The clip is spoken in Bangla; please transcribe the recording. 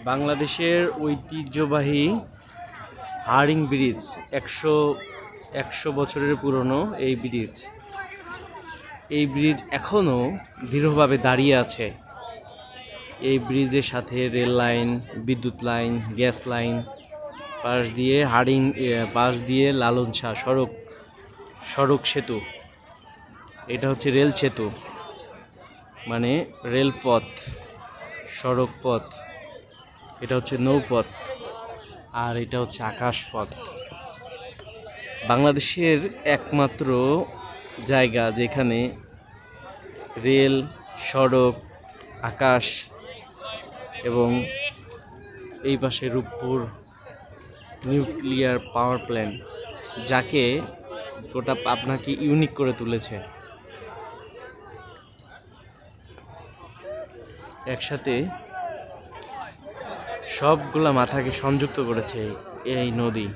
বাংলাদেশের ঐতিহ্যবাহী হার্ডিং ব্রিজ, একশো 100 বছরের পুরনো এই ব্রিজ। এই ব্রিজ এখনও দৃঢ়ভাবে দাঁড়িয়ে আছে। এই ব্রিজের সাথে রেল লাইন, বিদ্যুৎ লাইন, গ্যাস লাইন, পাশ দিয়ে লালন শাহ সড়ক সেতু। এটা হচ্ছে রেল সেতু, মানে রেলপথ, সড়ক পথ। এটা হচ্ছে নৌপথ, আর এটা হচ্ছে আকাশপথ। বাংলাদেশের একমাত্র জায়গা যেখানে রেল, সড়ক, আকাশ এবং এই পাশে রূপপুর নিউক্লিয়ার পাওয়ার প্ল্যান্ট, যাকে গোটা পাবনাকে ইউনিক করে তুলেছে। একসাথে সবগুলা মাথাকে সংযুক্ত করেছে এই নদী।